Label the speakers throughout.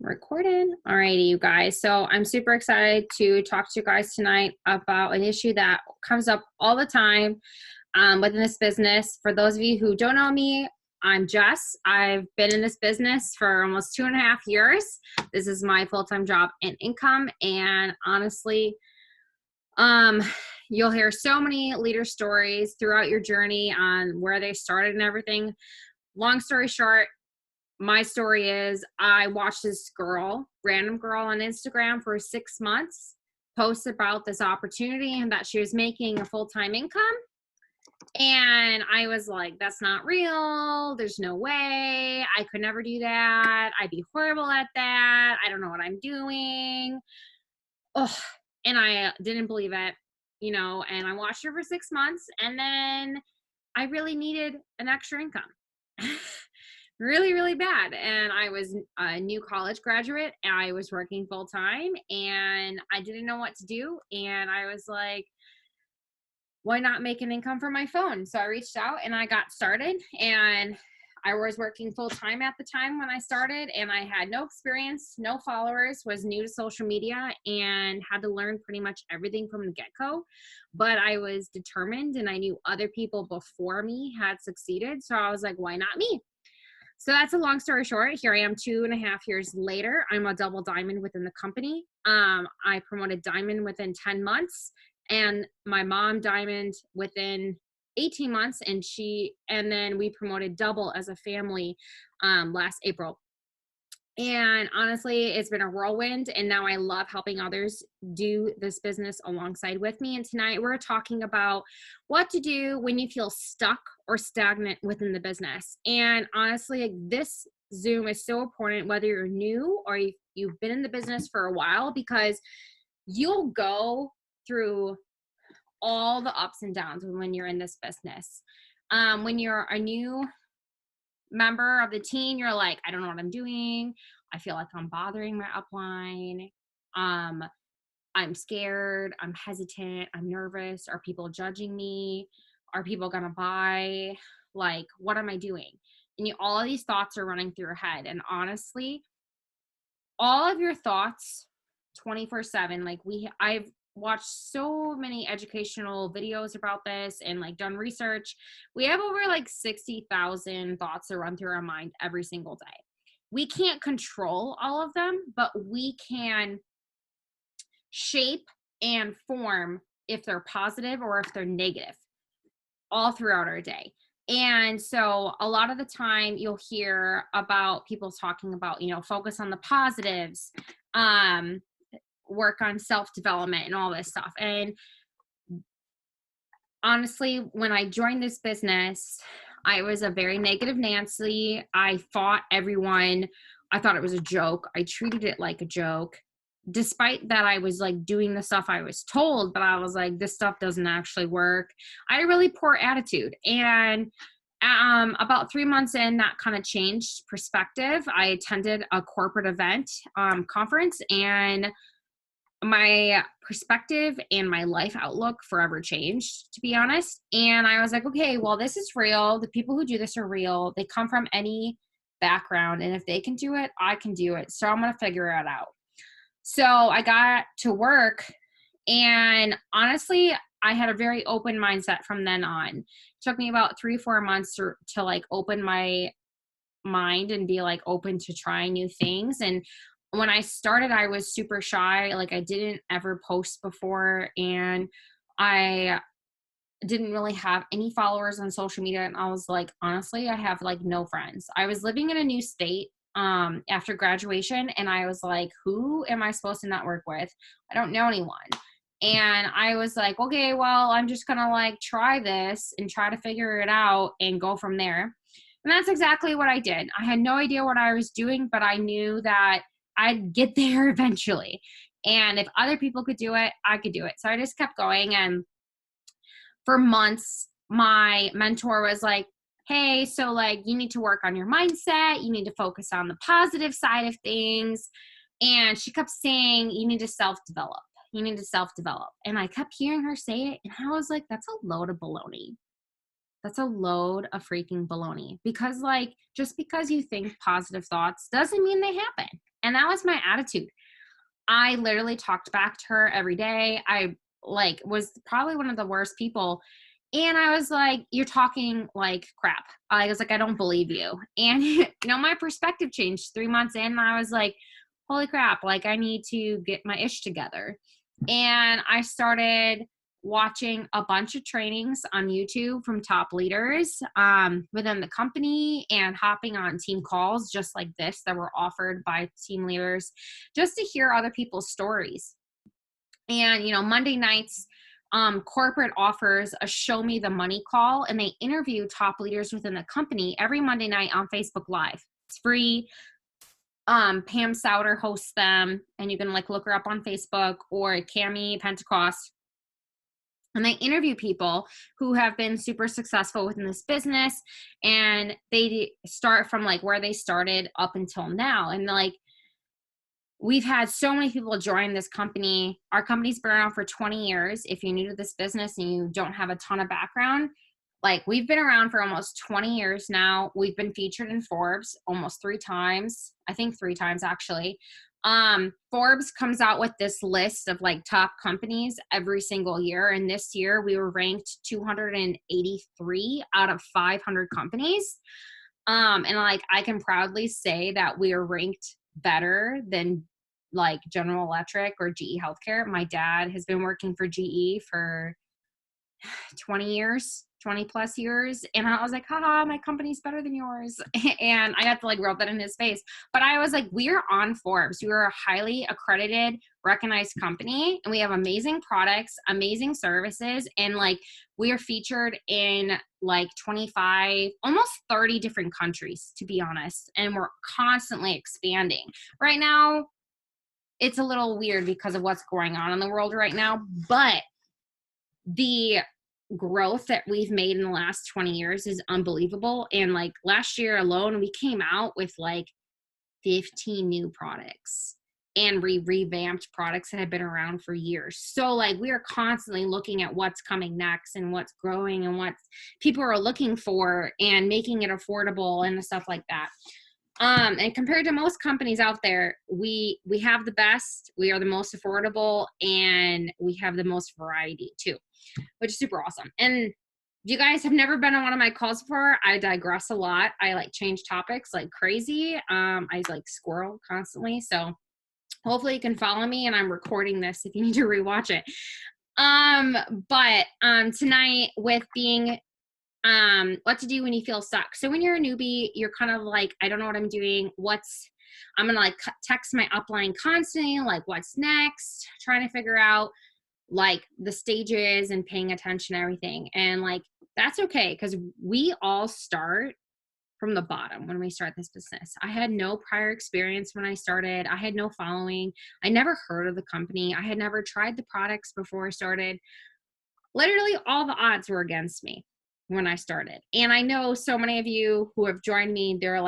Speaker 1: Recording. Alrighty, you guys. So I'm super excited to talk to you guys tonight about an issue that comes up all the time within this business. For those of you who don't know me, I'm Jess. I've been in this business for almost 2.5 years. This is my full-time job and income. And honestly, you'll hear so many leader stories throughout your journey on where they started and everything. Long story short, my story is I watched this random girl on Instagram for 6 months, post about this opportunity and that she was making a full-time income. And I was like, that's not real. There's no way. I could never do that. I'd be horrible at that. I don't know what I'm doing. Oh, and I didn't believe it, and I watched her for 6 months, and then I really needed an extra income. Really, really bad. And I was a new college graduate. I was working full time and I didn't know what to do. And I was like, why not make an income from my phone? So I reached out and I got started, and I was working full time at the time when I started, and I had no experience, no followers, was new to social media, and had to learn pretty much everything from the get-go. But I was determined, and I knew other people before me had succeeded. So I was like, why not me? So that's a long story short. Here I am 2.5 years later. I'm a double diamond within the company. I promoted diamond within 10 months, and my mom diamond within 18 months, and then we promoted double as a family last April. And honestly, it's been a whirlwind, and now I love helping others do this business alongside with me. And tonight we're talking about what to do when you feel stuck or stagnant within the business. And honestly, like, this Zoom is so important, whether you're new or you've been in the business for a while, because you'll go through all the ups and downs when you're in this business. When you're a new member of the team, you're like, I don't know what I'm doing. I feel like I'm bothering my upline. I'm scared. I'm hesitant. I'm nervous. Are people judging me? Are people going to buy? Like, what am I doing? And all of these thoughts are running through your head. And honestly, all of your thoughts 24/7, like I've watched so many educational videos about this and like done research. We have over like 60,000 thoughts that run through our mind every single day. We can't control all of them, but we can shape and form if they're positive or if they're negative all throughout our day. And so a lot of the time you'll hear about people talking about, focus on the positives, work on self-development and all this stuff. And honestly, when I joined this business, I was a very negative Nancy. I fought everyone. I thought it was a joke. I treated it like a joke. Despite that, I was like doing the stuff I was told, but I was like, this stuff doesn't actually work. I had a really poor attitude. And about 3 months in, that kind of changed perspective. I attended a corporate event conference, and my perspective and my life outlook forever changed, to be honest. And I was like, okay, well, this is real. The people who do this are real. They come from any background, and if they can do it, I can do it. So I'm going to figure it out. So I got to work, and honestly, I had a very open mindset from then on. It took me about 3-4 months to like open my mind and be like open to trying new things. And when I started, I was super shy. Like, I didn't ever post before, and I didn't really have any followers on social media. And I was like, honestly, I have like no friends. I was living in a new state after graduation, and I was like, who am I supposed to network with? I don't know anyone. And I was like, okay, well, I'm just gonna like try this and try to figure it out and go from there. And that's exactly what I did. I had no idea what I was doing, but I knew that I'd get there eventually. And if other people could do it, I could do it. So I just kept going. And for months, my mentor was like, hey, so like you need to work on your mindset. You need to focus on the positive side of things. And she kept saying, you need to self-develop. You need to self-develop. And I kept hearing her say it. And I was like, that's a load of baloney. That's a load of freaking baloney. Because like, just because you think positive thoughts doesn't mean they happen. And that was my attitude. I literally talked back to her every day. I like was probably one of the worst people. And I was like, you're talking like crap. I was like, I don't believe you. And my perspective changed 3 months in. And I was like, holy crap, like I need to get my ish together. And I started watching a bunch of trainings on YouTube from top leaders within the company and hopping on team calls just like this that were offered by team leaders just to hear other people's stories. And, Monday nights, corporate offers a show me the money call, and they interview top leaders within the company every Monday night on Facebook Live. It's free. Pam Souter hosts them, and you can look her up on Facebook, or Cami Pentecost. And they interview people who have been super successful within this business, and they start from where they started up until now. And we've had so many people join this company. Our company's been around for 20 years. If you're new to this business and you don't have a ton of background, we've been around for almost 20 years now. We've been featured in Forbes almost 3 times. I think 3 times actually. Forbes comes out with this list of top companies every single year. And this year we were ranked 283 out of 500 companies. And I can proudly say that we are ranked better than General Electric or GE Healthcare. My dad has been working for GE for 20 plus years. And I was like, haha, my company's better than yours. And I got to rub that in his face. But I was like, we are on Forbes. We are a highly accredited, recognized company. And we have amazing products, amazing services. And we are featured in 25, almost 30 different countries, to be honest. And we're constantly expanding. Right now, it's a little weird because of what's going on in the world right now. But the growth that we've made in the last 20 years is unbelievable. And last year alone, we came out with 15 new products, and we revamped products that had been around for years. So we are constantly looking at what's coming next and what's growing and what people are looking for and making it affordable and stuff like that. And compared to most companies out there, we have the best, we are the most affordable, and we have the most variety too, which is super awesome. And if you guys have never been on one of my calls before, I digress a lot. I change topics like crazy. I squirrel constantly. So hopefully you can follow me, and I'm recording this if you need to rewatch it. But tonight with being what to do when you feel stuck. So when you're a newbie, you're kind of I don't know what I'm doing. I'm going to text my upline constantly, what's next, trying to figure out the stages and paying attention to everything. And that's okay, because we all start from the bottom when we start this business. I had no prior experience when I started. I had no following. I never heard of the company. I had never tried the products before I started. Literally all the odds were against me when I started. And I know so many of you who have joined me, they're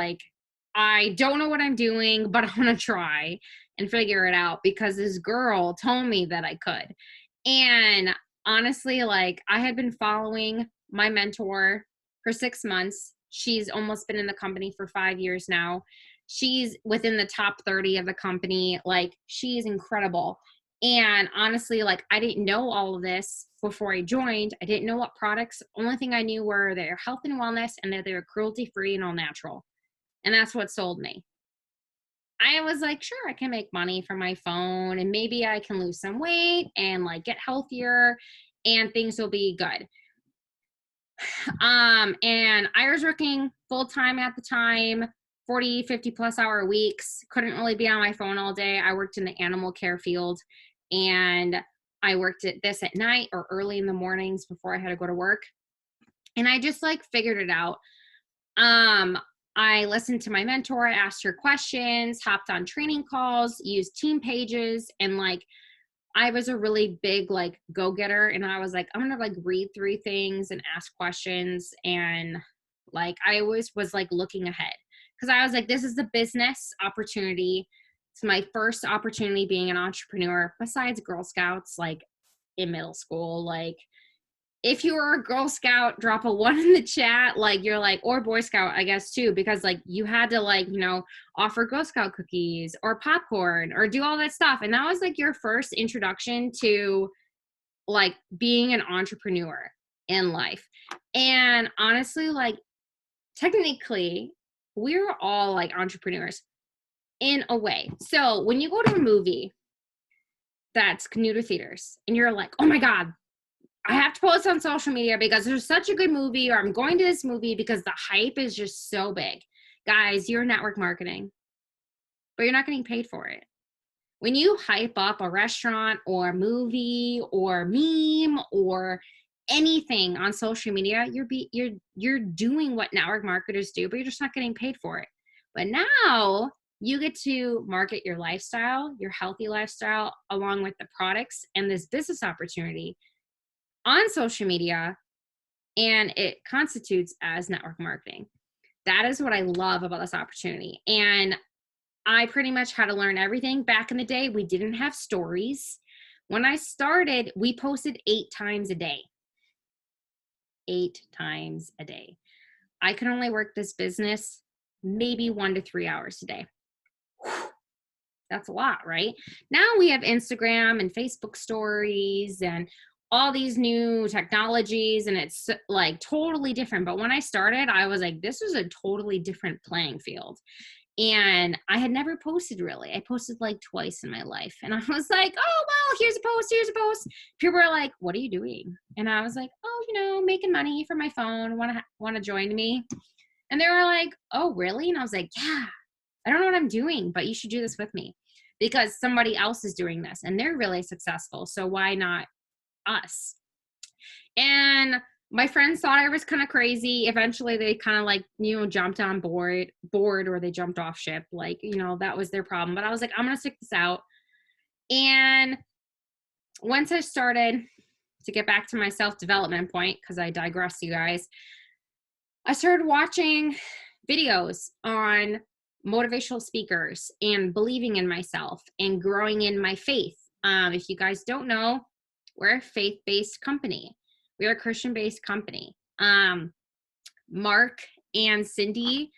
Speaker 1: I don't know what I'm doing, but I'm going to try and figure it out because this girl told me that I could. And honestly, I had been following my mentor for 6 months. She's almost been in the company for 5 years now. She's within the top 30 of the company. She's incredible. And honestly, I didn't know all of this before I joined. I didn't know what products. Only thing I knew were their health and wellness, and that they were cruelty-free and all natural. And that's what sold me. I was sure, I can make money from my phone, and maybe I can lose some weight and get healthier, and things will be good. And I was working full time at the time, 40, 50 plus hour weeks. Couldn't really be on my phone all day. I worked in the animal care field, and I worked at this at night or early in the mornings before I had to go to work. And I just figured it out. I listened to my mentor, asked her questions, hopped on training calls, used team pages, and I was a really big go-getter, and I was I'm gonna read through things and ask questions, and I always was looking ahead, because I was this is a business opportunity. It's my first opportunity being an entrepreneur besides Girl Scouts in middle school. if you were a Girl Scout, drop a 1 in the chat. Like you're like, or Boy Scout, I guess too, because like you had to like, you know, offer Girl Scout cookies or popcorn or do all that stuff. And that was like your first introduction to like being an entrepreneur in life. And honestly, like technically, we're all like entrepreneurs in a way. So when you go to a movie that's new to theaters and you're like, oh my God, I have to post on social media because there's such a good movie, or I'm going to this movie because the hype is just so big. Guys, you're network marketing, but you're not getting paid for it. When you hype up a restaurant or a movie or meme or anything on social media, you're doing what network marketers do, but you're just not getting paid for it. But now you get to market your lifestyle, your healthy lifestyle, along with the products and this business opportunity on social media, and it constitutes as network marketing. That is what I love about this opportunity. And I pretty much had to learn everything. Back in the day, we didn't have stories. When I started, we posted 8 times a day. 8 times a day. I could only work this business maybe 1 to 3 hours a day. That's a lot, right? Now we have Instagram and Facebook stories and all these new technologies, and it's like totally different. But when I started, I was like, this is a totally different playing field. And I had never posted really. I posted like twice in my life. And I was like, oh, well, here's a post, here's a post. People were like, what are you doing? And I was like, oh, you know, making money for my phone. Want to join me? And they were like, oh, really? And I was like, yeah, I don't know what I'm doing, but you should do this with me because somebody else is doing this and they're really successful. So why not us? And my friends thought I was kind of crazy. Eventually they kind of like, you know, jumped on board, or they jumped off ship. Like, you know, that was their problem. But I was like, I'm going to stick this out. And once I started, to get back to my self-development point, because I digress, you guys, I started watching videos on motivational speakers and believing in myself and growing in my faith. If you guys don't know, we're a faith-based company. We're a Christian-based company. Mark and Cindy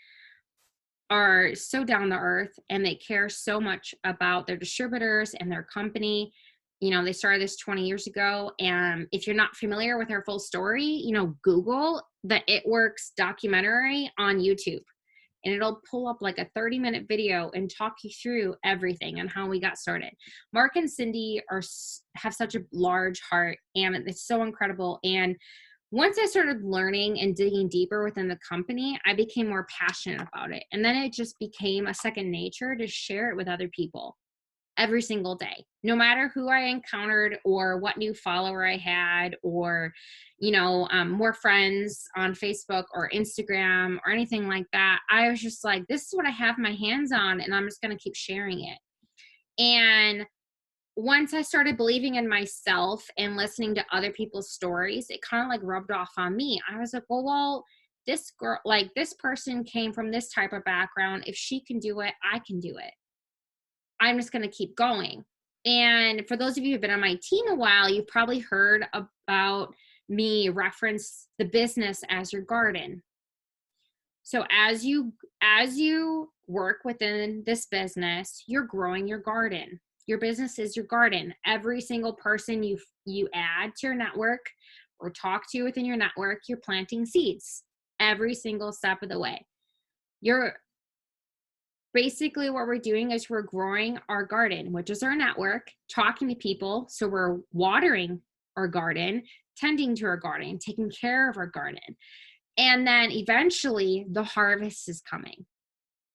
Speaker 1: are so down to earth and they care so much about their distributors and their company. You know, they started this 20 years ago. And if you're not familiar with our full story, you know, Google the It Works documentary on YouTube. And it'll pull up like a 30-minute video and talk you through everything and how we got started. Mark and Cindy have such a large heart and it's so incredible. And once I started learning and digging deeper within the company, I became more passionate about it. And then it just became a second nature to share it with other people every single day, no matter who I encountered or what new follower I had, or, you know, more friends on Facebook or Instagram or anything like that. I was just like, this is what I have my hands on and I'm just going to keep sharing it. And once I started believing in myself and listening to other people's stories, it kind of like rubbed off on me. I was like, well, this girl, like this person came from this type of background. If she can do it, I can do it. I'm just going to keep going. And for those of you who've been on my team a while, you've probably heard about me reference the business as your garden. So as you work within this business, you're growing your garden. Your business is your garden. Every single person you add to your network or talk to within your network, you're planting seeds every single step of the way. Basically what we're doing is we're growing our garden, which is our network, talking to people. So we're watering our garden, tending to our garden, taking care of our garden. And then eventually the harvest is coming,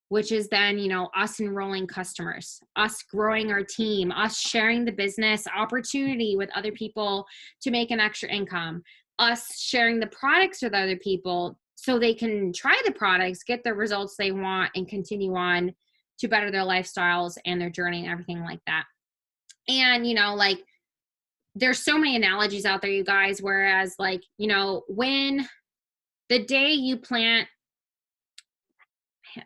Speaker 1: which is then, you know, us enrolling customers, us growing our team, us sharing the business opportunity with other people to make an extra income, us sharing the products with other people so they can try the products, get the results they want, and continue on to better their lifestyles and their journey and everything like that. And, you know, like there's so many analogies out there, you guys, whereas like, you know, when the day you plant,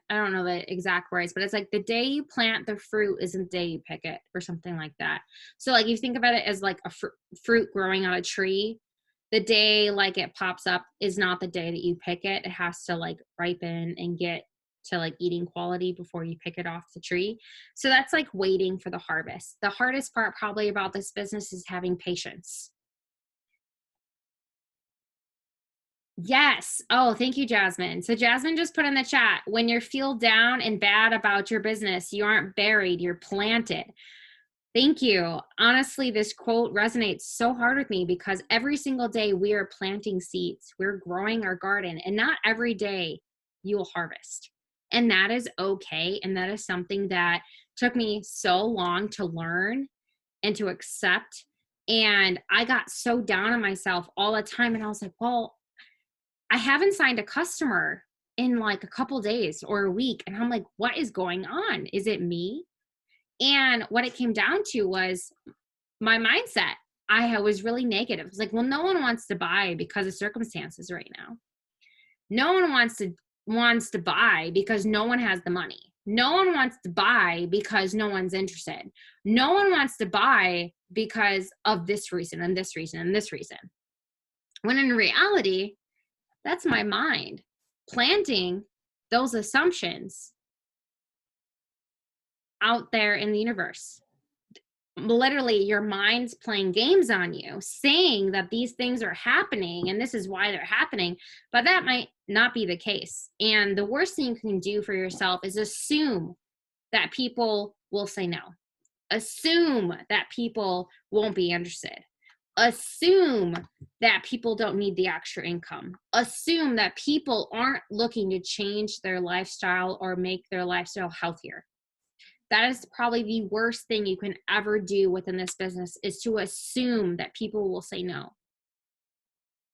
Speaker 1: I don't know the exact words, but it's like the day you plant the fruit isn't the day you pick it or something like that. So like you think about it as like a fruit growing on a tree, the day like it pops up is not the day that you pick it. It has to like ripen and get to like eating quality before you pick it off the tree. So that's like waiting for the harvest. The hardest part probably about this business is having patience. Yes. Oh, thank you, Jasmine. So Jasmine just put in the chat, when you feel down and bad about your business, you aren't buried, you're planted. Thank you. Honestly, this quote resonates so hard with me because every single day we are planting seeds. We're growing our garden, and not every day you will harvest. And that is okay. And that is something that took me so long to learn and to accept. And I got so down on myself all the time. And I was like, well, I haven't signed a customer in like a couple days or a week. And I'm like, what is going on? Is it me? And what it came down to was my mindset. I was really negative. It's like, well, no one wants to buy because of circumstances right now. No one wants to buy because no one has the money. No one wants to buy because no one's interested. No one wants to buy because of this reason and this reason and this reason. When in reality, that's my mind planting those assumptions out there in the universe. Literally, your mind's playing games on you, saying that these things are happening and this is why they're happening, but that might not be the case. And the worst thing you can do for yourself is assume that people will say no. Assume that people won't be interested. Assume that people don't need the extra income. Assume that people aren't looking to change their lifestyle or make their lifestyle healthier. That is probably the worst thing you can ever do within this business, is to assume that people will say no.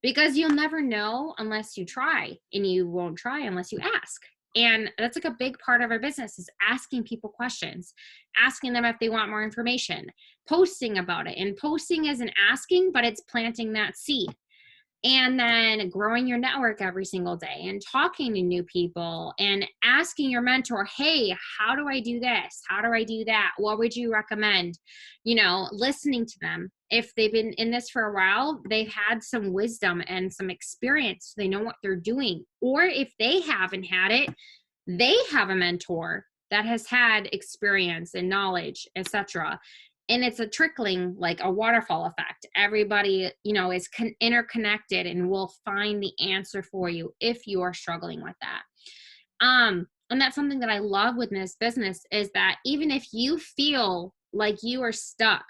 Speaker 1: Because you'll never know unless you try, and you won't try unless you ask. And that's like a big part of our business, is asking people questions, asking them if they want more information, posting about it. And posting isn't asking, but it's planting that seed. And then growing your network every single day and talking to new people and asking your mentor, hey, how do I do this? How do I do that? What would you recommend? You know, listening to them. If they've been in this for a while, they've had some wisdom and some experience. They know what they're doing. Or if they haven't had it, they have a mentor that has had experience and knowledge, etc. And it's a trickling, like a waterfall effect. Everybody, you know, is interconnected and will find the answer for you if you are struggling with that. And that's something that I love with this business, is that even if you feel like you are stuck,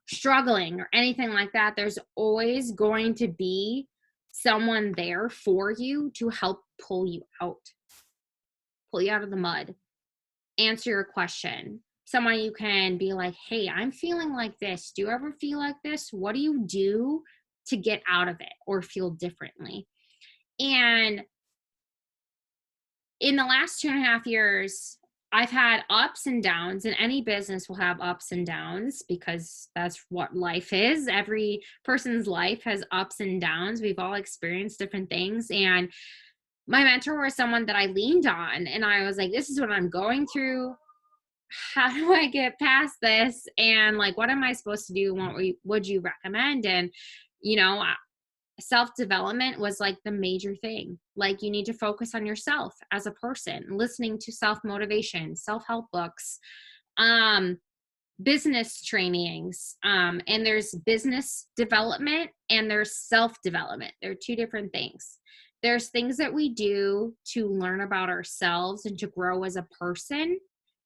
Speaker 1: struggling, or anything like that, there's always going to be someone there for you to help pull you out of the mud, answer your question. Someone you can be like, hey, I'm feeling like this. Do you ever feel like this? What do you do to get out of it or feel differently? And in the last 2.5 years, I've had ups and downs, and any business will have ups and downs because that's what life is. Every person's life has ups and downs. We've all experienced different things. And my mentor was someone that I leaned on, and I was like, this is what I'm going through. How do I get past this? And like, what am I supposed to do? What would you recommend? And, you know, self-development was like the major thing. Like, you need to focus on yourself as a person, listening to self-motivation, self-help books, business trainings. And there's business development and there's self-development. They're two different things. There's things that we do to learn about ourselves and to grow as a person.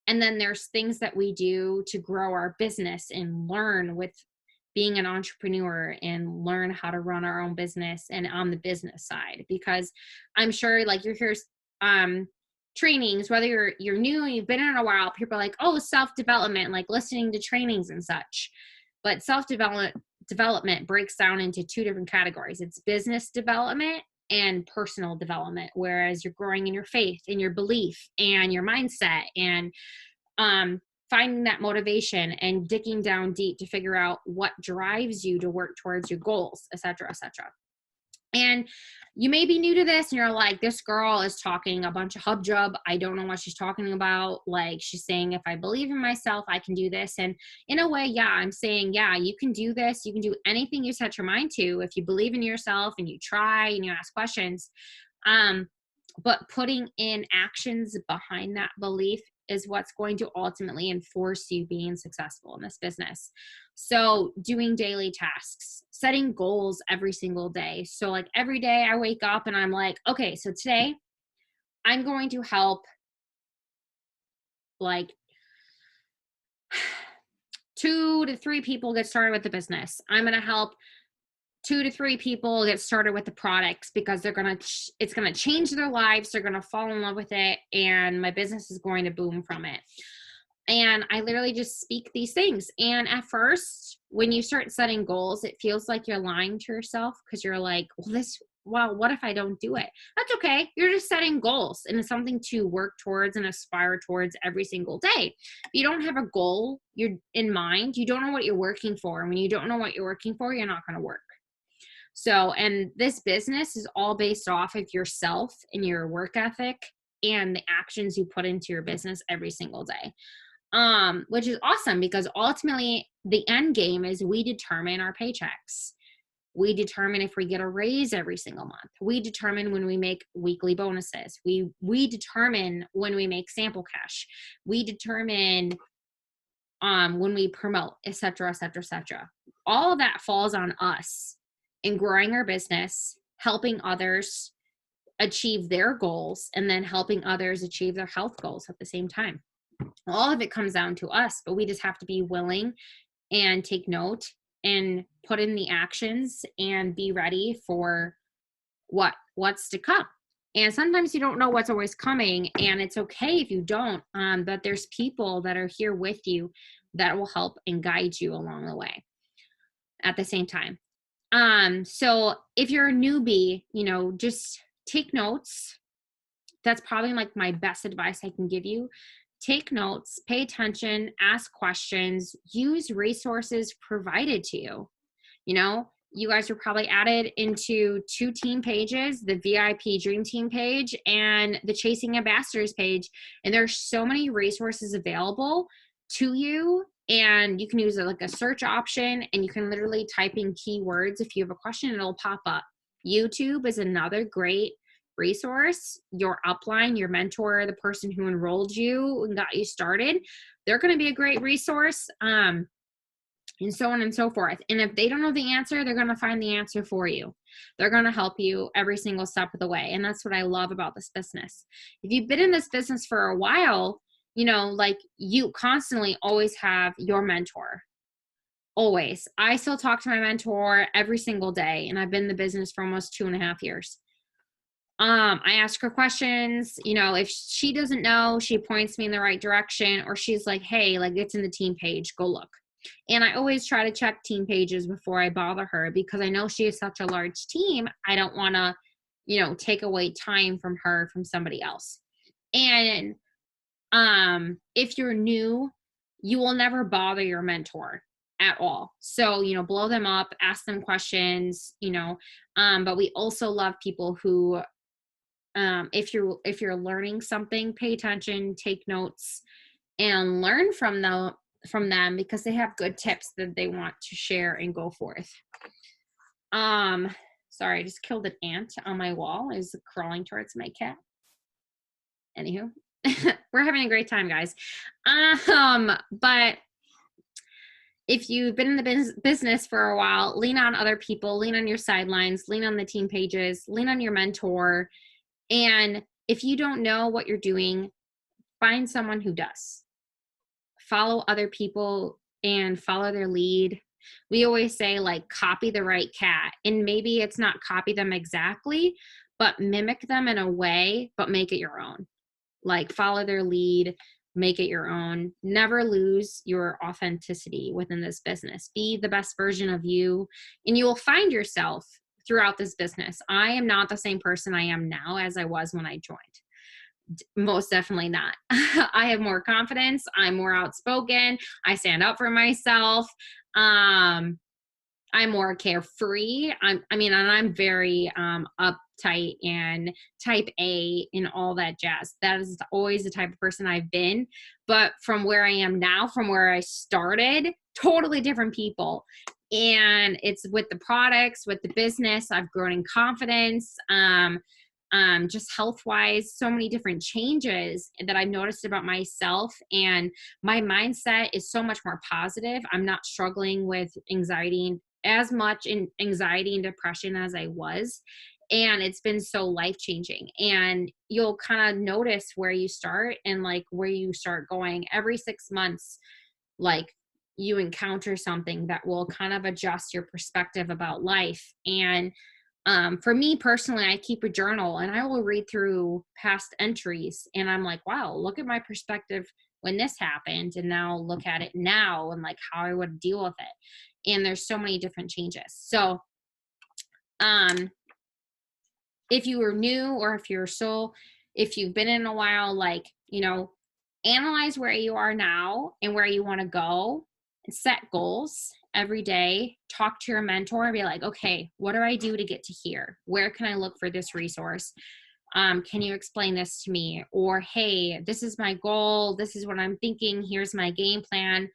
Speaker 1: And then there's things that we do to grow our business and learn with being an entrepreneur and learn how to run our own business and on the business side. Because I'm sure like you're here trainings, whether you're new and you've been in a while, people are like, oh, self-development, like listening to trainings and such. But self-development breaks down into two different categories. It's business development and personal development, whereas you're growing in your faith and your belief and your mindset and finding that motivation and digging down deep to figure out what drives you to work towards your goals, et cetera, et cetera. And you may be new to this and you're like, this girl is talking a bunch of hubjub. I don't know what she's talking about. Like, she's saying, if I believe in myself, I can do this. And in a way, yeah, I'm saying, yeah, you can do this. You can do anything you set your mind to if you believe in yourself and you try and you ask questions. But putting in actions behind that belief is what's going to ultimately enforce you being successful in this business. So doing daily tasks, setting goals every single day. So like every day I wake up and I'm like, okay, so today I'm going to help like 2 to 3 people get started with the business. I'm going to help 2 to 3 people get started with the products because it's going to change their lives. They're going to fall in love with it and my business is going to boom from it. And I literally just speak these things. And at first, when you start setting goals, it feels like you're lying to yourself because you're like, well, what if I don't do it? That's okay. You're just setting goals and it's something to work towards and aspire towards every single day. If you don't have a goal you're in mind, you don't know what you're working for. And when you don't know what you're working for, you're not going to work. So, and this business is all based off of yourself and your work ethic and the actions you put into your business every single day. Which is awesome because ultimately the end game is we determine our paychecks. We determine if we get a raise every single month. We determine when we make weekly bonuses. We determine when we make sample cash. We determine when we promote, et cetera, et cetera, et cetera. All of that falls on us in growing our business, helping others achieve their goals, and then helping others achieve their health goals at the same time. All of it comes down to us, but we just have to be willing and take note and put in the actions and be ready for what's to come. And sometimes you don't know what's always coming, and it's okay if you don't, but there's people that are here with you that will help and guide you along the way at the same time. So if you're a newbie, just take notes. That's probably like my best advice I can give you. Take notes, pay attention, ask questions, use resources provided to you. You guys are probably added into 2 team pages, the VIP Dream Team page and the Chasing Ambassadors page. And there's so many resources available to you. And you can use like a search option and you can literally type in keywords. If you have a question, it'll pop up. YouTube is another great resource. Your upline, your mentor, the person who enrolled you and got you started, they're going to be a great resource. And so on and so forth. And if they don't know the answer, they're going to find the answer for you. They're going to help you every single step of the way. And that's what I love about this business. If you've been in this business for a while, like you constantly always have your mentor. Always. I still talk to my mentor every single day. And I've been in the business for almost 2.5 years. I ask her questions, if she doesn't know, she points me in the right direction, or she's like, hey, like it's in the team page, go look. And I always try to check team pages before I bother her because I know she is such a large team. I don't want to, take away time from her from somebody else. And if you're new, you will never bother your mentor at all. So, blow them up, ask them questions, but we also love people who, if you're learning something, pay attention, take notes, and learn from them because they have good tips that they want to share and go forth. Sorry, I just killed an ant on my wall. Is crawling towards my cat. Anywho, we're having a great time, guys. But if you've been in the business for a while, lean on other people, lean on your sidelines, lean on the team pages, lean on your mentor. And if you don't know what you're doing, find someone who does. Follow other people and follow their lead. We always say like copy the right cat, and maybe it's not copy them exactly, but mimic them in a way, but make it your own. Like follow their lead, make it your own. Never lose your authenticity within this business. Be the best version of you, and you will find yourself throughout this business. I am not the same person I am now as I was when I joined. Most definitely not. I have more confidence. I'm more outspoken. I stand up for myself. I'm more carefree. I mean, and I'm very uptight and type A and all that jazz. That is always the type of person I've been. But from where I am now, from where I started, totally different people. And it's with the products, with the business. I've grown in confidence. Just health wise, so many different changes that I've noticed about myself. And my mindset is so much more positive. I'm not struggling with anxiety as much in anxiety and depression as I was. And it's been so life changing. And you'll kind of notice where you start and like where you start going every 6 months. Like you encounter something that will kind of adjust your perspective about life. And for me personally, I keep a journal and I will read through past entries and I'm like, wow, look at my perspective when this happened. And now look at it now and like how I would deal with it. And there's so many different changes. So, um, if you were new or if you've been in a while, like, analyze where you are now and where you want to go and set goals every day. Talk to your mentor and be like, okay, what do I do to get to here? Where can I look for this resource? Can you explain this to me? Or, hey, this is my goal. This is what I'm thinking. Here's my game plan.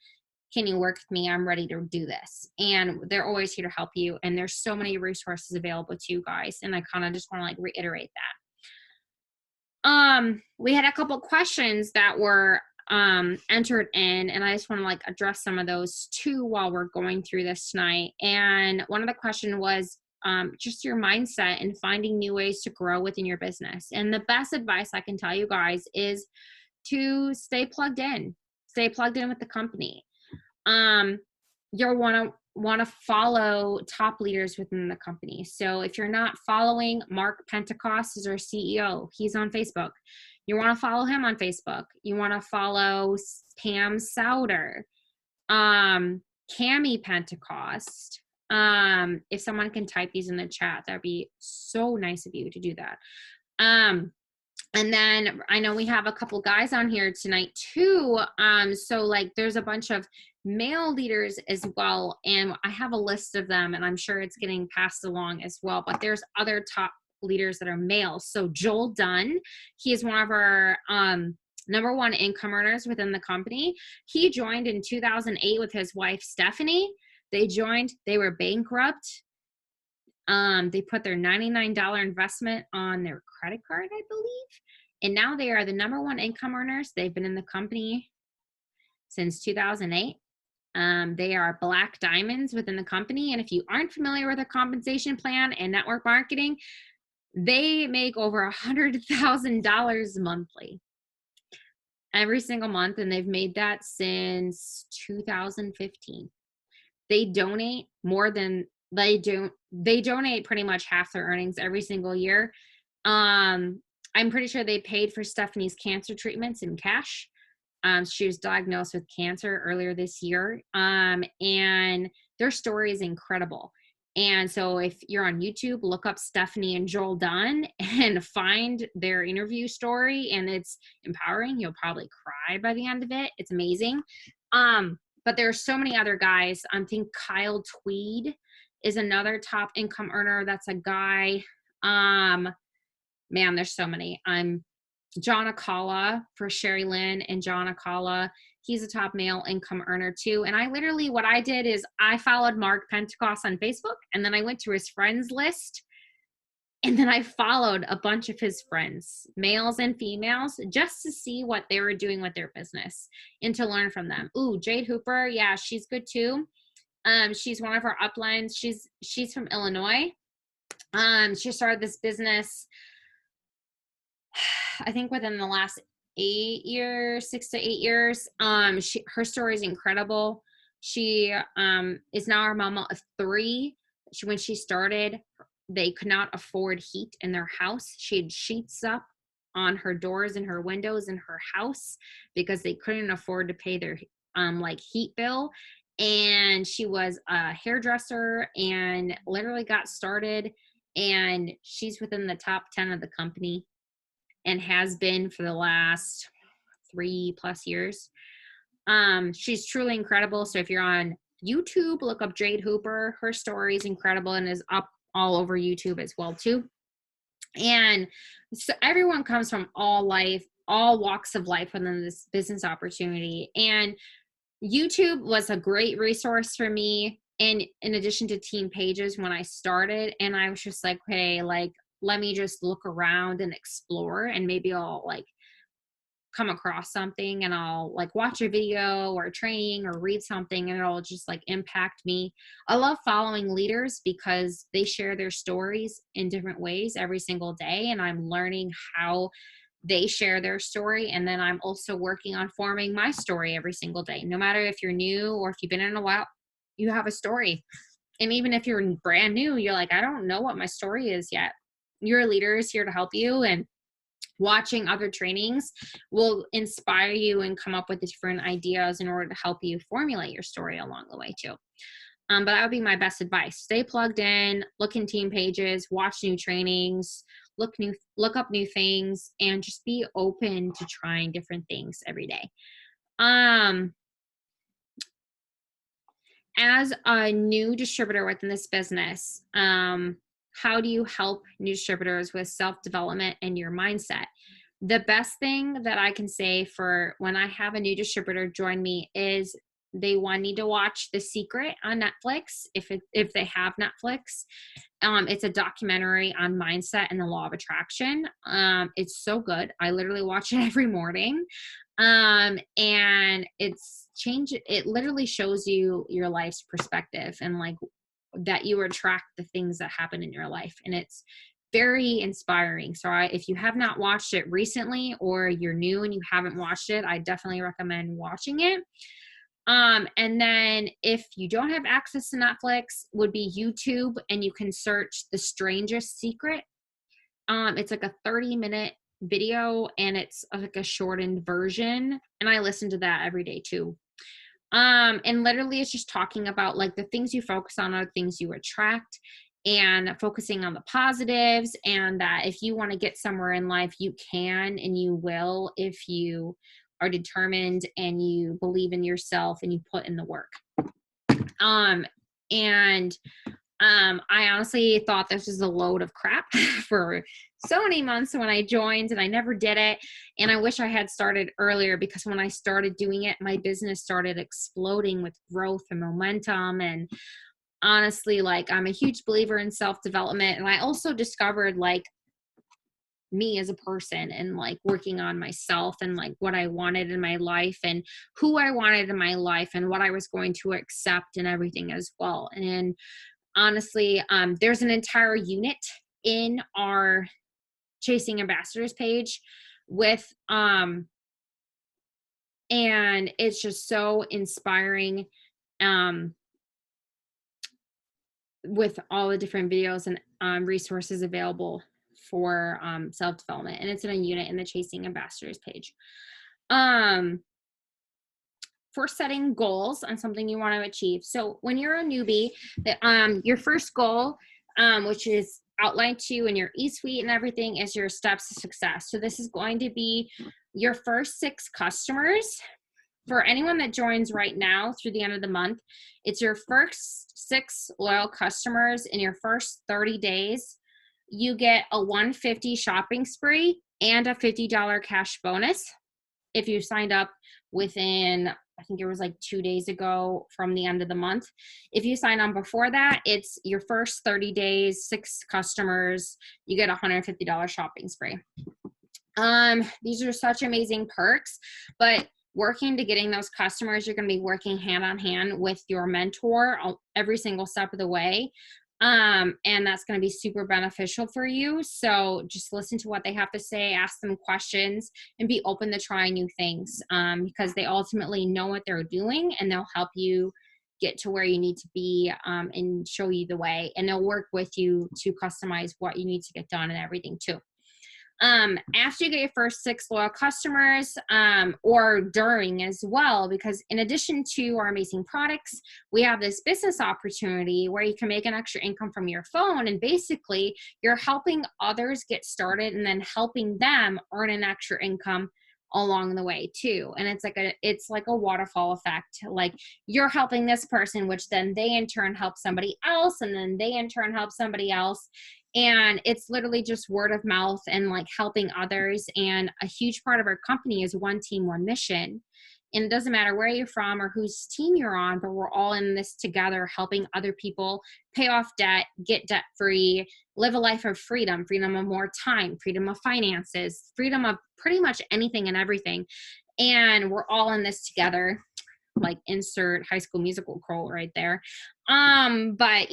Speaker 1: Can you work with me? I'm ready to do this. And they're always here to help you. And there's so many resources available to you guys. And I kind of just want to like reiterate that. We had a couple questions that were entered in, and I just want to like address some of those too while we're going through this tonight. And one of the question was just your mindset and finding new ways to grow within your business. And the best advice I can tell you guys is to stay plugged in. Stay plugged in with the company. You'll want to follow top leaders within the company. So if you're not following Mark Pentecost is our CEO, he's on Facebook. You want to follow him on Facebook. You want to follow Pam Souder, Cami Pentecost. If someone can type these in the chat, that'd be so nice of you to do that. And then I know we have a couple guys on here tonight too. So like there's a bunch of male leaders as well. And I have a list of them and I'm sure it's getting passed along as well, but there's other top leaders that are male. So Joel Dunn, he is one of our, number one income earners within the company. He joined in 2008 with his wife, Stephanie. They were bankrupt. They put their $99 investment on their credit card, I believe. And now they are the number one income earners. They've been in the company since 2008. They are black diamonds within the company. And if you aren't familiar with a compensation plan and network marketing, they make over $100,000 monthly every single month. And they've made that since 2015. They donate they donate pretty much half their earnings every single year. I'm pretty sure they paid for Stephanie's cancer treatments in cash. She was diagnosed with cancer earlier this year. And their story is incredible. And so if you're on YouTube, look up Stephanie and Joel Dunn and find their interview story, and it's empowering. You'll probably cry by the end of it. It's amazing. But there are so many other guys. I think Kyle Tweed is another top income earner. That's a guy. Man, there's so many. John Akala for Sherry Lynn and John Akala. He's a top male income earner too. And what I did is I followed Mark Pentecost on Facebook, and then I went to his friends list, and then I followed a bunch of his friends, males and females, just to see what they were doing with their business and to learn from them. Ooh, Jade Hooper. Yeah, she's good too. She's one of our uplines. She's from Illinois. She started this business, I think within the last 6 to 8 years. Her story is incredible. She is now a mama of 3. When she started, they could not afford heat in their house. She had sheets up on her doors and her windows in her house because they couldn't afford to pay their like heat bill. And she was a hairdresser and literally got started, and she's within the top 10 of the company and has been for the last 3+ years. She's truly incredible. So if you're on YouTube, look up Jade Hooper. Her story is incredible and is up all over YouTube as well too. And so everyone comes from all walks of life within this business opportunity. And YouTube was a great resource for me. And in addition to Team Pages when I started, and I was just like, hey, like, let me just look around and explore, and maybe I'll like come across something and I'll like watch a video or training or read something and it'll just like impact me. I love following leaders because they share their stories in different ways every single day, and I'm learning how they share their story. And then I'm also working on forming my story every single day. No matter if you're new or if you've been in a while, you have a story. And even if you're brand new, you're like, I don't know what my story is yet. Your leader is here to help you, and watching other trainings will inspire you and come up with different ideas in order to help you formulate your story along the way too. But that would be my best advice. Stay plugged in, look in Team Pages, watch new trainings, look up new things, and just be open to trying different things every day. As a new distributor within this business, how do you help new distributors with self-development and your mindset? The best thing that I can say for when I have a new distributor join me is they need to watch The Secret on Netflix if they have Netflix. It's a documentary on mindset and the law of attraction. It's so good. I literally watch it every morning. And it literally shows you your life's perspective and like that you attract the things that happen in your life. And it's very inspiring. So if you have not watched it recently or you're new and you haven't watched it, I definitely recommend watching it. And then if you don't have access to Netflix, would be YouTube, and you can search The Strangest Secret. It's like a 30-minute video, and it's like a shortened version, and I listen to that every day too. And literally it's just talking about like the things you focus on are things you attract, and focusing on the positives, and that if you want to get somewhere in life, you can and you will if you are determined and you believe in yourself and you put in the work. I honestly thought this was a load of crap for so many months when I joined, and I never did it. And I wish I had started earlier, because when I started doing it, my business started exploding with growth and momentum. And honestly, like, I'm a huge believer in self-development. And I also discovered like me as a person, and like working on myself and like what I wanted in my life and who I wanted in my life and what I was going to accept and everything as well. And honestly, there's an entire unit in our Chasing Ambassadors page with, and it's just so inspiring, with all the different videos and resources available for self-development. And it's in a unit in the Chasing Ambassadors page. For setting goals on something you want to achieve. So when you're a newbie, your first goal, which is outlined to you in your e-suite and everything, is your steps to success. So this is going to be your first 6 customers. For anyone that joins right now through the end of the month, it's your first 6 loyal customers in your first 30 days. You get a $150 shopping spree and a $50 cash bonus if you signed up within, I think it was like 2 days ago from the end of the month. If you sign on before that, it's your first 30 days, 6 customers, you get a $150 shopping spree. These are such amazing perks, but working to getting those customers, you're going to be working hand on hand with your mentor every single step of the way. And that's going to be super beneficial for you. So just listen to what they have to say, ask them questions, and be open to trying new things, because they ultimately know what they're doing, and they'll help you get to where you need to be, and show you the way, and they'll work with you to customize what you need to get done and everything too. After you get your first 6 loyal customers, or during as well, because in addition to our amazing products, we have this business opportunity where you can make an extra income from your phone, and basically you're helping others get started and then helping them earn an extra income along the way too. And it's like a waterfall effect. Like you're helping this person, which then they in turn help somebody else, and then they in turn help somebody else. And it's literally just word of mouth and like helping others. And a huge part of our company is one team, one mission. And it doesn't matter where you're from or whose team you're on, but we're all in this together, helping other people pay off debt, get debt free, live a life of freedom, freedom of more time, freedom of finances, freedom of pretty much anything and everything. And we're all in this together, like insert High School Musical quote right there. But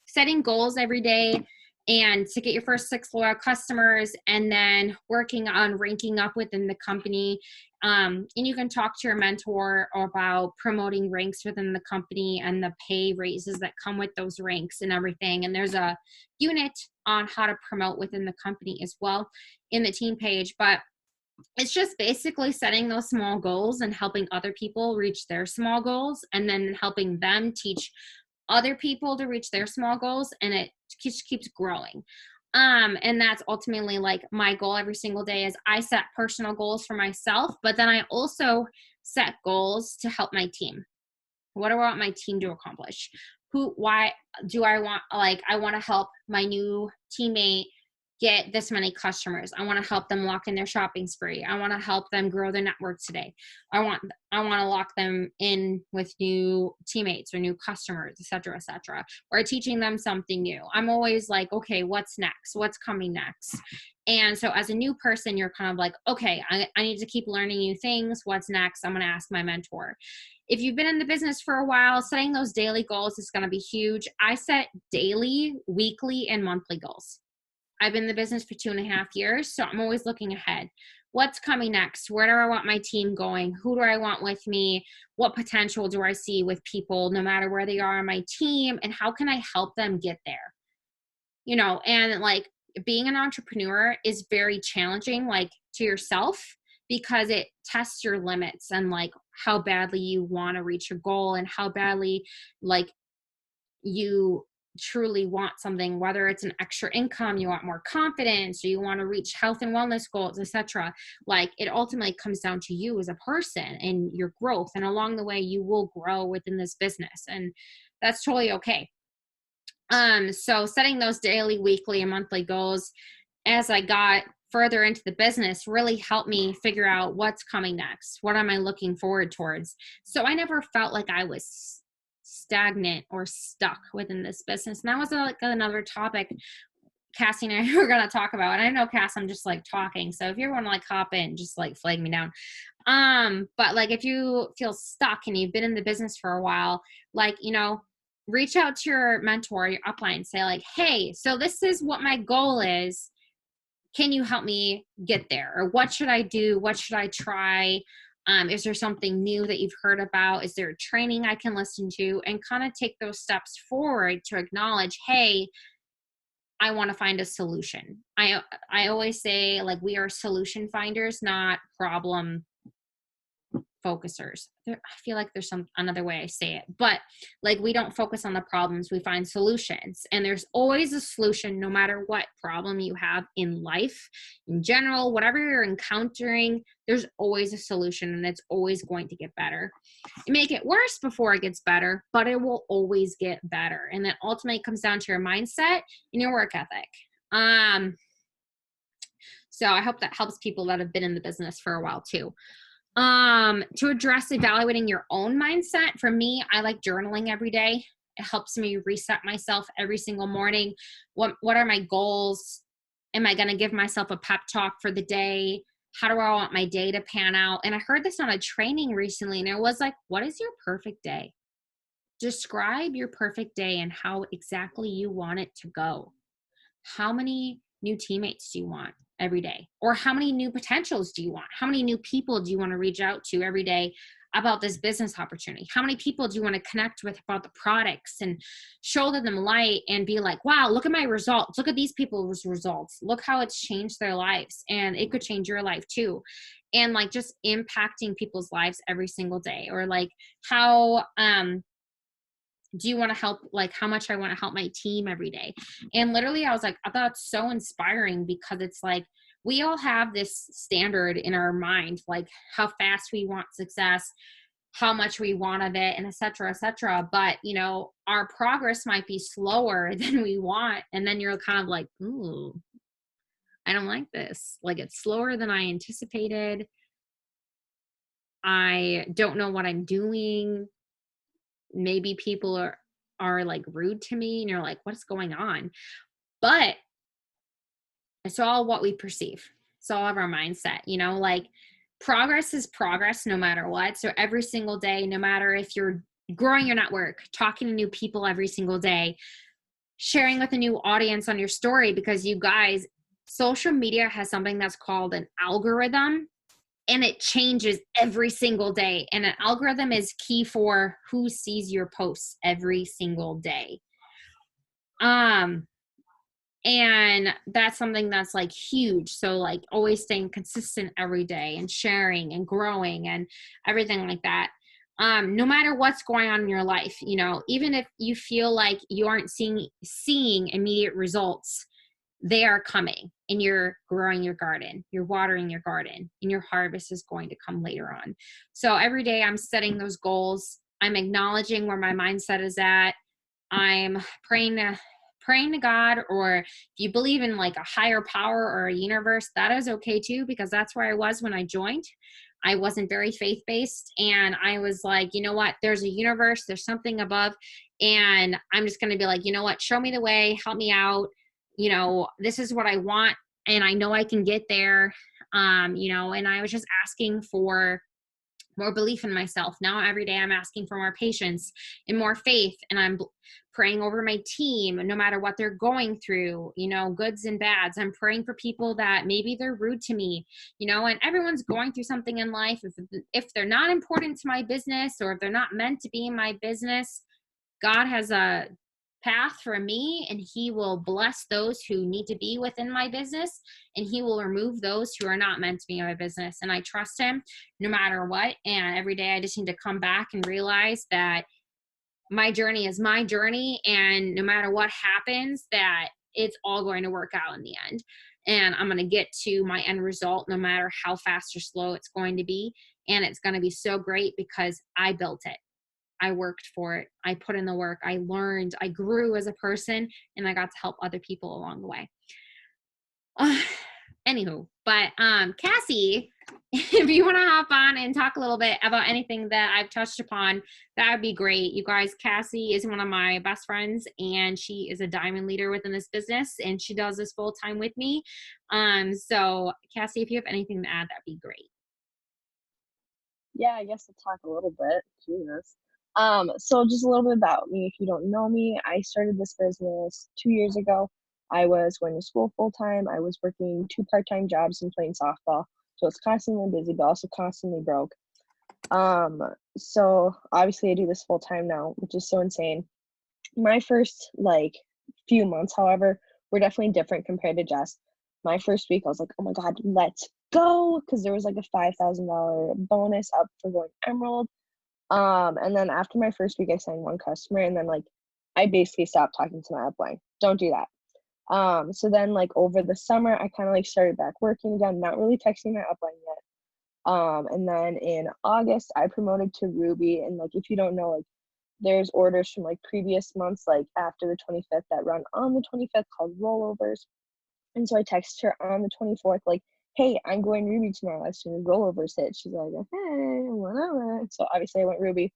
Speaker 1: setting goals every day and to get your first 6 loyal customers, and then working on ranking up within the company. And you can talk to your mentor about promoting ranks within the company and the pay raises that come with those ranks and everything. And there's a unit on how to promote within the company as well in the team page. But it's just basically setting those small goals and helping other people reach their small goals, and then helping them teach other people to reach their small goals, and it just keeps growing. And that's ultimately like my goal every single day is I set personal goals for myself, but then I also set goals to help my team. What do I want my team to accomplish? Why do I want, like, I want to help my new teammate get this many customers. I want to help them lock in their shopping spree. I want to help them grow their network today. I want to lock them in with new teammates or new customers, et cetera, or teaching them something new. I'm always like, okay, what's next? What's coming next? And so as a new person, you're kind of like, okay, I need to keep learning new things. What's next? I'm going to ask my mentor. If you've been in the business for a while, setting those daily goals is going to be huge. I set daily, weekly, and monthly goals. I've been in the business for 2.5 years, so I'm always looking ahead. What's coming next? Where do I want my team going? Who do I want with me? What potential do I see with people, no matter where they are on my team? And how can I help them get there? And like being an entrepreneur is very challenging, like to yourself, because it tests your limits and like how badly you want to reach your goal and how badly like you truly want something, whether it's an extra income, you want more confidence, or you want to reach health and wellness goals, etc. Like it ultimately comes down to you as a person and your growth, and along the way you will grow within this business, and that's totally okay. So setting those daily, weekly, and monthly goals as I got further into the business really helped me figure out what's coming next. What am I looking forward towards? So I never felt like I was stagnant or stuck within this business. And that was like another topic Cassie and I were going to talk about. And I know, Cass, I'm just like talking. So if you want to like hop in, just like flag me down. But like if you feel stuck and you've been in the business for a while, like, reach out to your mentor, your upline, say like, hey, so this is what my goal is. Can you help me get there? Or what should I do? What should I try? Is there something new that you've heard about? Is there a training I can listen to? And kind of take those steps forward to acknowledge, hey, I want to find a solution. I always say like we are solution finders, not problem focusers. I feel like there's another way I say it, but like we don't focus on the problems, we find solutions. And there's always a solution no matter what problem you have in life, in general, whatever you're encountering, there's always a solution, and it's always going to get better. You may get worse before it gets better, but it will always get better. And that ultimately comes down to your mindset and your work ethic. So I hope that helps people that have been in the business for a while too. To address evaluating your own mindset, for me, I like journaling every day. It helps me reset myself every single morning. What are my goals? Am I going to give myself a pep talk for the day? How do I want my day to pan out? And I heard this on a training recently, and it was like, what is your perfect day? Describe your perfect day and how exactly you want it to go. How many new teammates do you want every day? Or how many new potentials do you want? How many new people do you want to reach out to every day about this business opportunity? How many people do you want to connect with about the products and shoulder them light and be like, wow, look at my results. Look at these people's results. Look how it's changed their lives. And it could change your life too. And like just impacting people's lives every single day. Or like how, do you want to help, like how much I want to help my team every day. And literally I was like, I thought it's so inspiring, because it's like we all have this standard in our mind, like how fast we want success, how much we want of it, and et cetera, et cetera. But, you know, our progress might be slower than we want. And then you're kind of like, ooh, I don't like this. Like, it's slower than I anticipated. I don't know what I'm doing. Maybe people are like rude to me and you're like, what's going on? But it's all what we perceive. It's all of our mindset, you know, like progress is progress no matter what. So every single day, no matter if you're growing your network, talking to new people every single day, sharing with a new audience on your story, because you guys, social media has something that's called an algorithm, and it changes every single day. And an algorithm is key for who sees your posts every single day. Um, and that's something that's like huge. So like always staying consistent every day and sharing and growing and everything like that. No matter what's going on in your life, you know, even if you feel like you aren't seeing immediate results, they are coming, and you're growing your garden, you're watering your garden, and your harvest is going to come later on. So every day I'm setting those goals. I'm acknowledging where my mindset is at. I'm praying to God, or if you believe in like a higher power or a universe, that is okay too, because that's where I was when I joined. I wasn't very faith based, and I was like, you know what, there's a universe, there's something above, and I'm just going to be like, you know what, show me the way, help me out, you know, this is what I want, and I know I can get there. You know, and I was just asking for more belief in myself. Now every day I'm asking for more patience and more faith, and I'm praying over my team no matter what they're going through, you know, goods and bads. I'm praying for people that maybe they're rude to me, you know, and everyone's going through something in life. If they're not important to my business, or if they're not meant to be in my business, God has a path for me, and he will bless those who need to be within my business, and he will remove those who are not meant to be in my business. And I trust him no matter what. And every day I just need to come back and realize that my journey is my journey, and no matter what happens, that it's all going to work out in the end, and I'm going to get to my end result no matter how fast or slow it's going to be. And it's going to be so great because I built it, I worked for it, I put in the work, I learned, I grew as a person, and I got to help other people along the way. uh, Anywho, but Cassie, if you want to hop on and talk a little bit about anything that I've touched upon, that would be great. You guys, Cassie is one of my best friends, and she is a diamond leader within this business, and she does this full time with me. So Cassie, if you have anything to add, that'd be great.
Speaker 2: Yeah, I guess I'll talk a little bit. Jesus. So just a little bit about me. If you don't know me, I started this business 2 years ago. I was going to school full time. I was working two part-time jobs and playing softball. So it's constantly busy, but also constantly broke. Um, so obviously I do this full time now, which is so insane. My first like few months, however, were definitely different compared to Jess. My first week, I was like, "Oh my god, let's go!" Because there was like a $5,000 bonus up for going Emerald. And then after my first week, I signed one customer, and then like I basically stopped talking to my upline. Don't do that. So then like over the summer, I kind of like started back working again, not really texting my upline yet. And then in August, I promoted to Ruby, and like if you don't know, like there's orders from like previous months, like after the 25th, that run on the 25th called rollovers. And so I text her on the 24th, like, hey, I'm going Ruby tomorrow as soon as rollovers hit. She's like, hey, whatever. So obviously I went Ruby,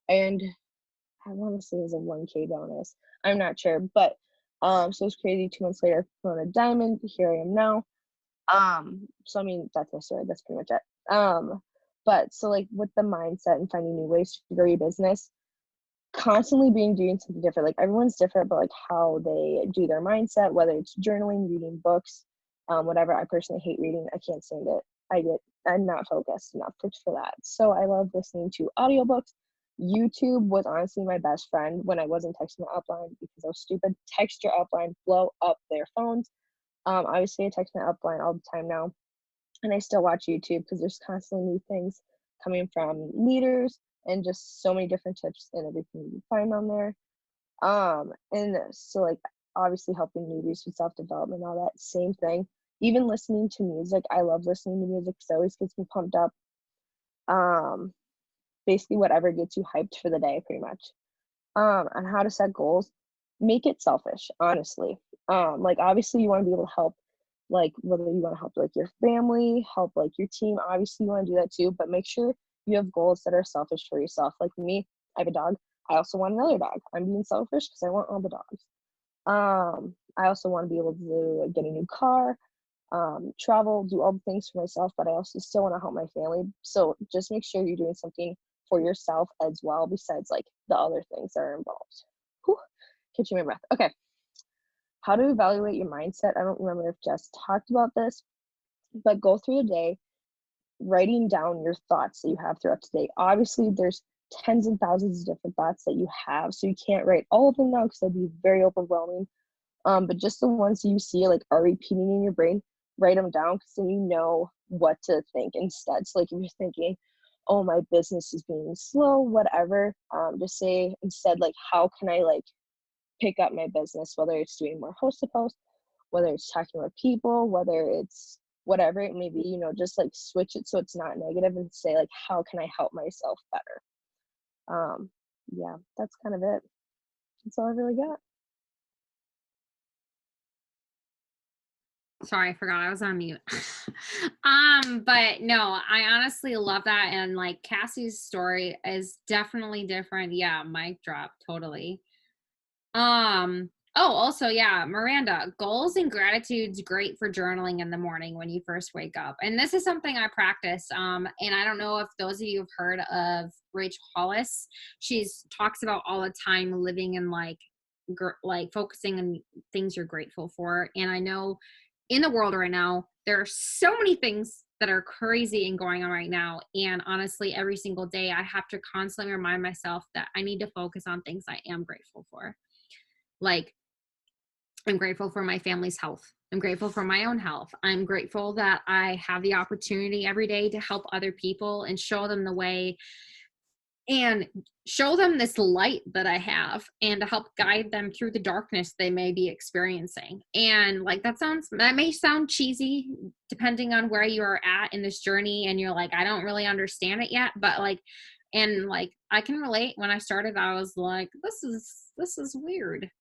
Speaker 2: and I want to say it was a 1K bonus. I'm not sure, but so it's crazy. 2 months later, promoted Diamond. Here I am now. So I mean, that's my story. That's pretty much it. But so like with the mindset and finding new ways to grow your business, constantly being doing something different. Like everyone's different, but like how they do their mindset, whether it's journaling, reading books, whatever. I personally hate reading. I can't stand it. I'm not focused enough for that. So I love listening to audiobooks. YouTube was honestly my best friend when I wasn't texting my upline because I was stupid. Text your upline, blow up their phones. Obviously I text my upline all the time now, and I still watch YouTube because there's constantly new things coming from leaders and just so many different tips and everything you can find on there. And so like obviously helping newbies with self-development, all that same thing. even listening to music. I love listening to music because it always gets me pumped up. Um, Basically whatever gets you hyped for the day, pretty much. On how to set goals, make it selfish, honestly. Like obviously you want to be able to help, like whether you want to help like your family, help like your team, obviously you want to do that too, but make sure you have goals that are selfish for yourself. Like me, I have a dog. I also want another dog. I'm being selfish because I want all the dogs. I also want to be able to get a new car, travel, do all the things for myself, but I also still want to help my family. So just make sure you're doing something for yourself as well, besides like the other things that are involved. Whew, catching my breath. Okay. How to evaluate your mindset. I don't remember if Jess talked about this, but go through the day, writing down your thoughts that you have throughout the day. Obviously, there's tens and thousands of different thoughts that you have, so you can't write all of them down because that'd be very overwhelming. But just the ones you see like are repeating in your brain, write them down because then you know what to think instead. So like if you're thinking, oh, my business is being slow, whatever, just say instead like, how can I like pick up my business, whether it's doing more host to post, whether it's talking with people, whether it's whatever it may be, just like switch it so it's not negative and say like, how can I help myself better? Yeah, that's kind of it. That's all I really got.
Speaker 1: Sorry, I forgot I was on mute. But no, I honestly love that. And like Cassie's story is definitely different. Yeah, mic drop, totally. Oh, also, yeah, Miranda, goals and gratitude's great for journaling in the morning when you first wake up. And this is something I practice. And I don't know if those of you have heard of Rachel Hollis. She's talks about all the time living in like focusing on things you're grateful for. And I know in the world right now, there are so many things that are crazy and going on right now. And honestly, every single day, I have to constantly remind myself that I need to focus on things I am grateful for. Like, I'm grateful for my family's health. I'm grateful for my own health. I'm grateful that I have the opportunity every day to help other people and show them the way and show them this light that I have and to help guide them through the darkness they may be experiencing. And like that may sound cheesy depending on where you are at in this journey and you're like, I don't really understand it yet, but like, and like I can relate. When I started, I was like, this is weird.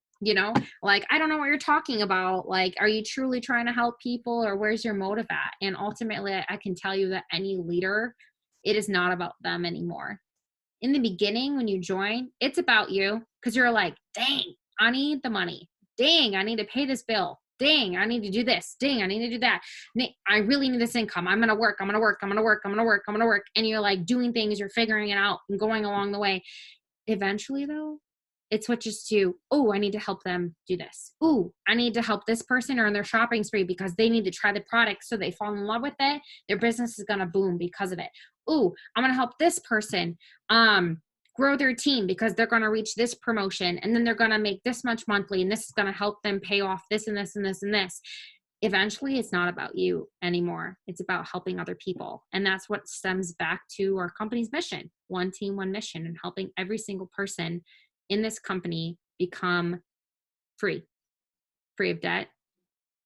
Speaker 1: Like, I don't know what you're talking about. Like, are you truly trying to help people or where's your motive at? And ultimately, I can tell you that any leader, it is not about them anymore. In the beginning, when you join, it's about you because you're like, dang, I need the money. Dang, I need to pay this bill. Dang, I need to do this. Dang, I need to do that. I really need this income. I'm going to work. I'm going to work. I'm going to work. I'm going to work. I'm going to work. And you're like doing things, you're figuring it out and going along the way. Eventually, though, it switches to, oh, I need to help them do this. Oh, I need to help this person earn their shopping spree because they need to try the product so they fall in love with it. Their business is going to boom because of it. Oh, I'm going to help this person grow their team because they're going to reach this promotion and then they're going to make this much monthly and this is going to help them pay off this and this and this and this. Eventually, it's not about you anymore. It's about helping other people. And that's what stems back to our company's mission, one team, one mission, and helping every single person in this company become free of debt,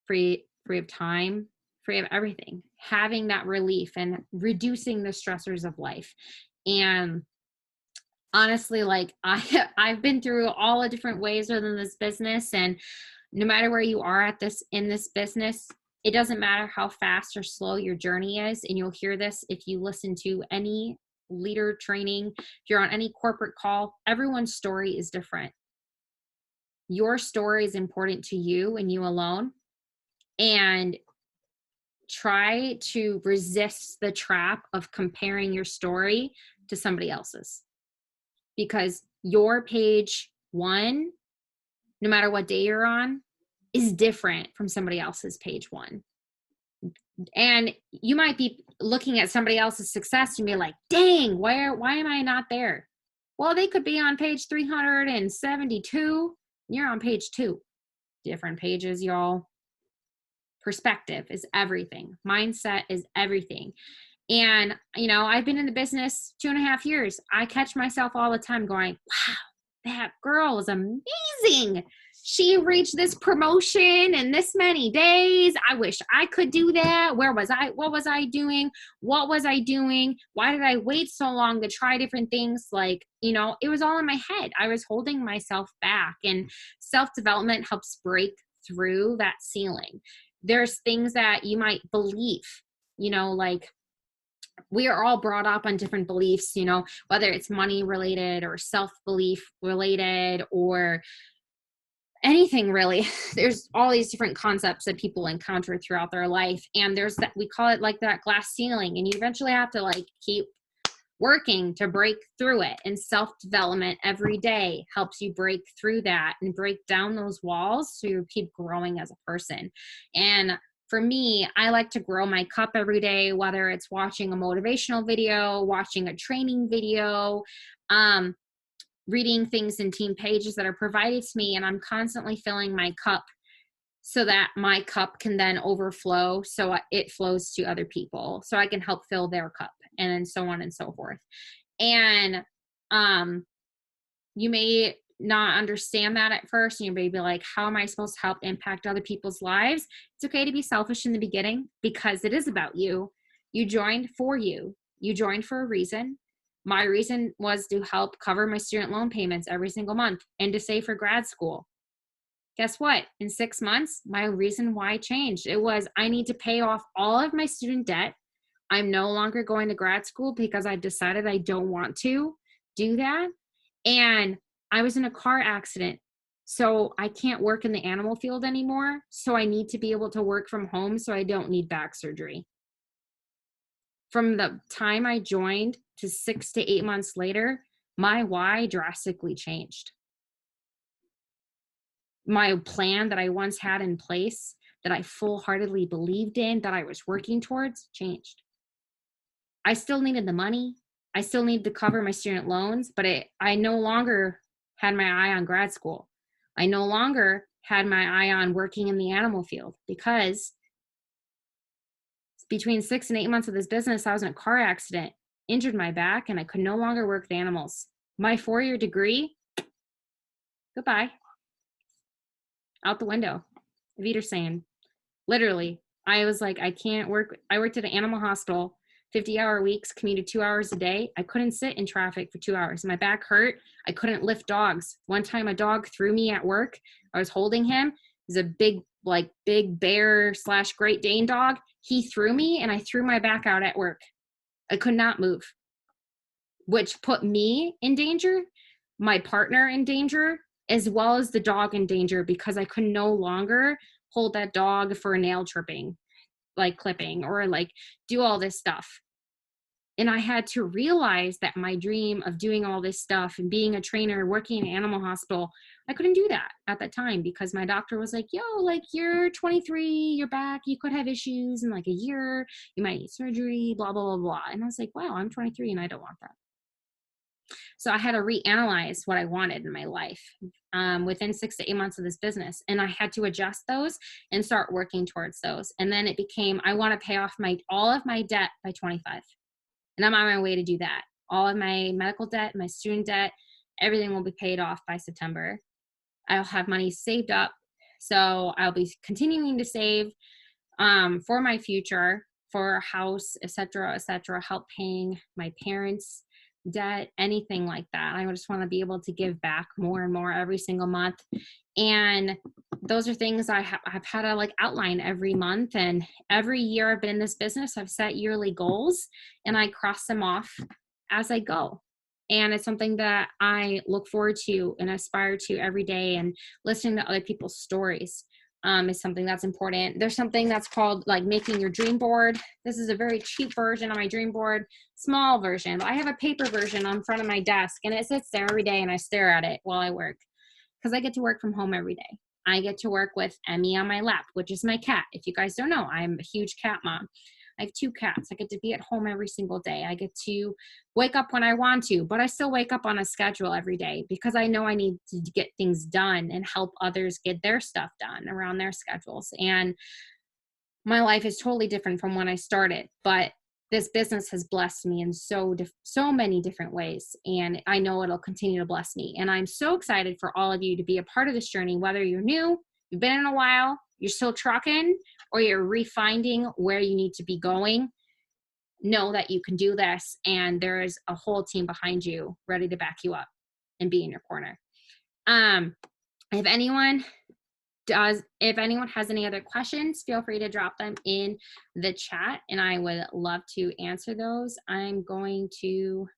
Speaker 1: free of time, free of everything, having that relief and reducing the stressors of life. And honestly, like I've been through all the different ways within this business, and no matter where you are at this in this business, it doesn't matter how fast or slow your journey is. And you'll hear this if you listen to any leader training, if you're on any corporate call, everyone's story is different. Your story is important to you and you alone. And try to resist the trap of comparing your story to somebody else's. Because your page one, no matter what day you're on, is different from somebody else's page one. And you might be looking at somebody else's success and be like, dang, why am I not there? Well, they could be on page 372. You're on page 2. Different pages, y'all. Perspective is everything. Mindset is everything. And, I've been in the business 2.5 years. I catch myself all the time going, wow, that girl is amazing. She reached this promotion in this many days. I wish I could do that. Where was I? What was I doing? What was I doing? Why did I wait so long to try different things? Like, you know, it was all in my head. I was holding myself back, and self-development helps break through that ceiling. There's things that you might believe, you know, like we are all brought up on different beliefs, you know, whether it's money related or self-belief related or anything really. There's all these different concepts that people encounter throughout their life. And there's that, we call it like that glass ceiling, and you eventually have to like keep working to break through it. And self-development every day helps you break through that and break down those walls so you keep growing as a person. And for me, I like to grow my cup every day, whether it's watching a motivational video, watching a training video, reading things in team pages that are provided to me, and I'm constantly filling my cup so that my cup can then overflow, so it flows to other people, so I can help fill their cup, and then so on and so forth. And you may not understand that at first, and you may be like, how am I supposed to help impact other people's lives? It's okay to be selfish in the beginning, because it is about you. You joined for you. You joined for a reason. My reason was to help cover my student loan payments every single month and to save for grad school. Guess what? In 6 months, my reason why changed. It was, I need to pay off all of my student debt. I'm no longer going to grad school because I've decided I don't want to do that. And I was in a car accident, so I can't work in the animal field anymore. So I need to be able to work from home so I don't need back surgery. From the time I joined to 6 to 8 months later, my why drastically changed. My plan that I once had in place, that I full-heartedly believed in, that I was working towards, changed. I still needed the money. I still needed to cover my student loans, but I no longer had my eye on grad school. I no longer had my eye on working in the animal field, because between 6 and 8 months of this business, I was in a car accident, injured my back, and I could no longer work with animals. My 4-year degree, goodbye. Out the window. Wiedersehen. Literally. I was like, I can't work. I worked at an animal hospital, 50-hour weeks, commuted 2 hours a day. I couldn't sit in traffic for 2 hours. My back hurt. I couldn't lift dogs. One time a dog threw me at work. I was holding him. It was a big bear / Great Dane dog. He threw me and I threw my back out at work. I could not move, which put me in danger, my partner in danger, as well as the dog in danger, because I could no longer hold that dog for nail tripping, like clipping, or like do all this stuff. And I had to realize that my dream of doing all this stuff and being a trainer, working in an animal hospital, I couldn't do that at that time, because my doctor was like, yo, like, you're 23, you're back, you could have issues in like a year, you might need surgery, blah, blah, blah, blah. And I was like, wow, I'm 23 and I don't want that. So I had to reanalyze what I wanted in my life within 6 to 8 months of this business. And I had to adjust those and start working towards those. And then it became, I want to pay off all of my debt by 25. And I'm on my way to do that. All of my medical debt, my student debt, everything will be paid off by September. I'll have money saved up. So I'll be continuing to save for my future, for a house, et cetera, help paying my parents' debt, anything like that. I just want to be able to give back more and more every single month. And those are things I've had to like outline every month. And every year I've been in this business, I've set yearly goals and I cross them off as I go. And it's something that I look forward to and aspire to every day. And listening to other people's stories is something that's important. There's something that's called like making your dream board. This is a very cheap version of my dream board, small version, but I have a paper version on front of my desk, and it sits there every day and I stare at it while I work, because I get to work from home every day. I get to work with Emmy on my lap, which is my cat. If you guys don't know, I'm a huge cat mom. I have 2 cats. I get to be at home every single day. I get to wake up when I want to, but I still wake up on a schedule every day, because I know I need to get things done and help others get their stuff done around their schedules. And my life is totally different from when I started, but this business has blessed me in so many different ways, and I know it'll continue to bless me. And I'm so excited for all of you to be a part of this journey, whether you're new, you've been in a while, you're still trucking, or you're refinding where you need to be going. Know that you can do this, and there is a whole team behind you ready to back you up and be in your corner. If anyone has any other questions, feel free to drop them in the chat, and I would love to answer those. I'm going to